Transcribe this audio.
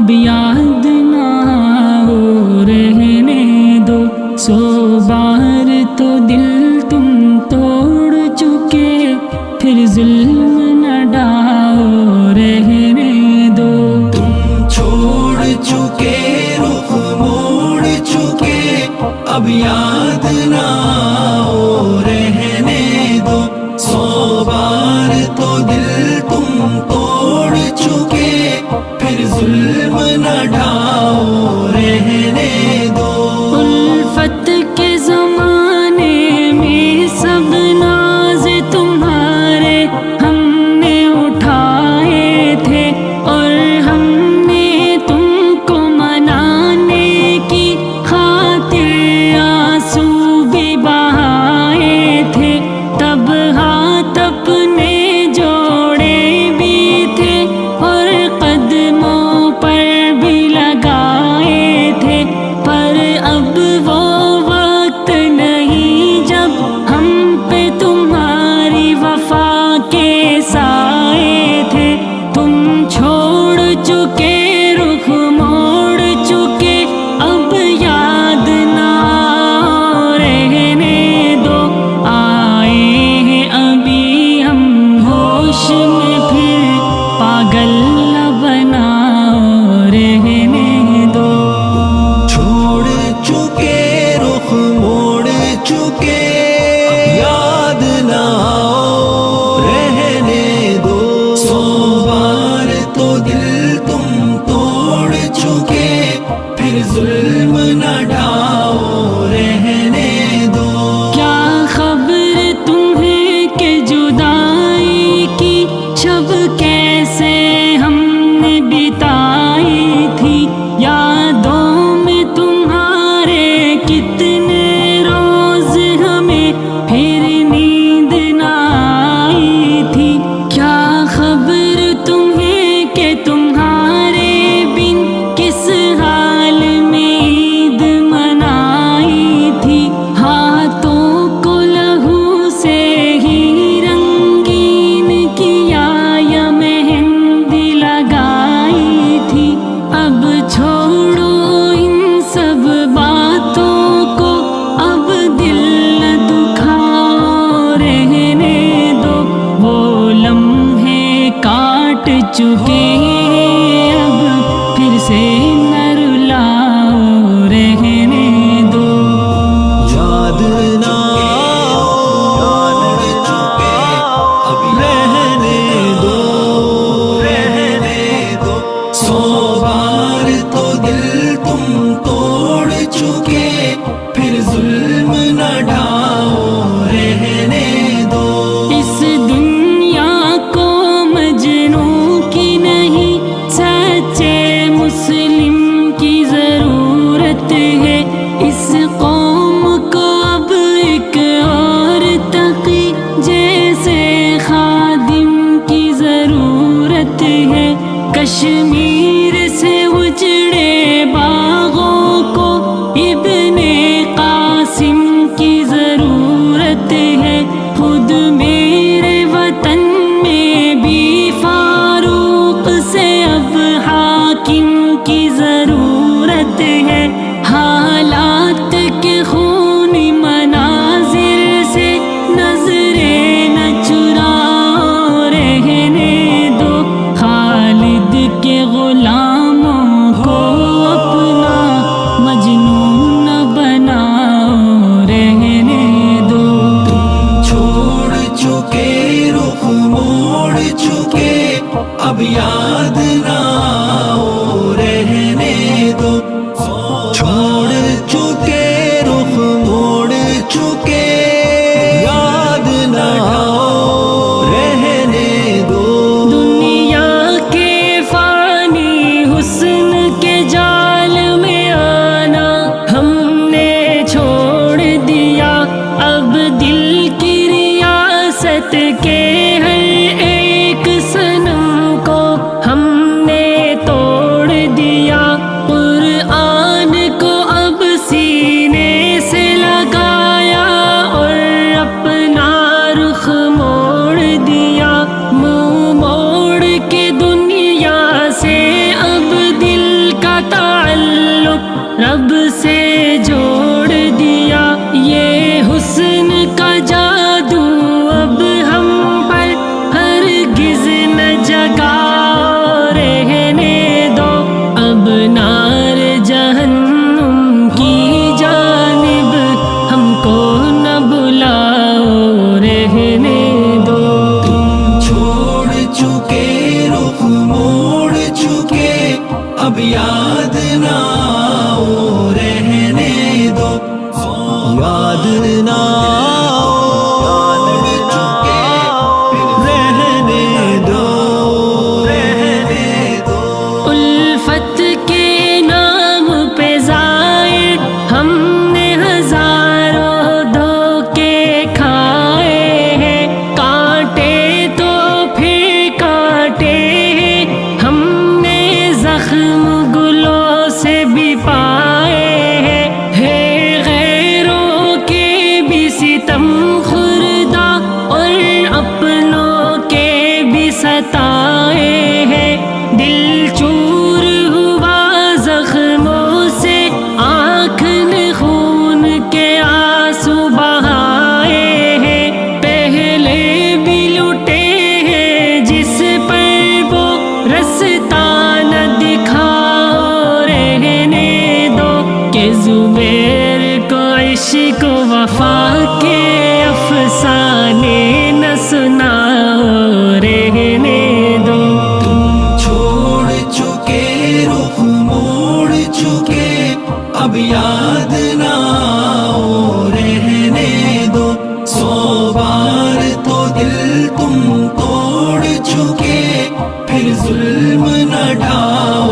اب یاد نہ ہو رہنے دو، 100 بار تو دل تم توڑ چکے، پھر ظلم نہ ڈھاؤ رہنے دو۔ تم چھوڑ چکے رخ موڑ چکے، اب یاد نہ ہو رہنے دو، 100 بار تو دل تم توڑ چکے، پھر ظلم نہ ڈھاؤ رہنے دو۔ الفت کے زمانے میں سب ناز تمہارے ہم نے اٹھائے تھے، اور ہم نے تم کو منانے کی خاطر آنسو بھی بہائے تھے، تب ہاتھ اپنے جوڑے بھی تھے اور قدموں پر بھی لگائے تھے، پر اب وہ وقت نہیں جب ہم پہ تمہاری وفا کے سائے تھے۔ تم چھوڑ چکے رخ موڑ چکے، اب یاد نہ رہنے دو، آئے ہیں ابھی ہم ہوش میں، پھر پاگل نہ بناؤ رہنے دو۔ چھوڑ چکے رخ موڑ چکے، یاد نہ آؤ رہنے دو، 100 بار تو دل تم توڑ چکے، پھر ظلم نہ ڈھاؤ رہنے دو۔ کیا خبر تمہیں کہ جدائی کی شب کیسے ہم نے بتائی تھی، یادوں میں تمہارے کتنے روز ہمیں پھر نیند نہ آئی تھی، کیا خبر تمہیں کہ تمہارے بن کس حال میں عید منائی تھی، ہاتھوں کو لہو سے ہی رنگین کیا یا مہندی لگائی تھی۔ اب چھوڑو ان سب باتوں کو، اب دل نہ دکھاؤ رہنے دو، وہ لمحے کاٹ چکے ہیں، اب پھر سے نہ رلاؤ رہنے دو۔ یاد نہ آؤ چکے، اب رہنے دو، رہنے دو، 100 بار تو دل تم توڑ چکے، پھر ظلم نہ ڈھاؤ رہنے دو۔ اس دنیا کو مجنوں کی نہیں، سچے مسلم کی ضرورت ہے، اس قوم کو اب ایک اور تقی جیسے خادم کی ضرورت ہے، کشمیر سے اجڑے باغوں کو ابن قاسم کی ضرورت ہے، خود میرے وطن میں بھی فاروق سے اب حاکم کی ضرورت ہے، حالات کے خونی مناظر سے نظریں نہ چراؤ رہنے دو، خالد کے غلاموں کو اپنا مجنون نہ بناؤ رہنے دو۔ چھوڑ چکے رخ موڑ چکے، اب یاد نہ آؤ رہنے دو، چھوڑ چکے رخ موڑ چکے، یاد نہ آؤ رہنے دو۔ دنیا کے فانی اب یاد نہ آؤ رہنے دو یاد نہ رہنے دو الفت کے نام پہ زائد ہم نے ہزاروں دھوکے کھائے ہیں، کانٹے تو پھر کانٹے ہیں، ہم نے زخم گلوں سے بھی پائے ہیں، غیروں کے بھی ستم خوردہ اور اپنوں کے بھی ستائے ہیں، دل چور ہوا زخموں سے، آنکھ نے خون کے آنسو بہائے ہیں، پہلے بھی لٹے ہیں جس پر وہ رستہ نہ دکھاؤ رہنے دو، کہ زبیر کو عشق و وفا کے افسانے نہ سناؤ رہنے دو۔ چھوڑ چکے رخ موڑ چکے اب یاد نہ آؤ رہنے دو، 100 بار تو دل تم توڑ چکے پھر ظلم نہ ڈھاؤ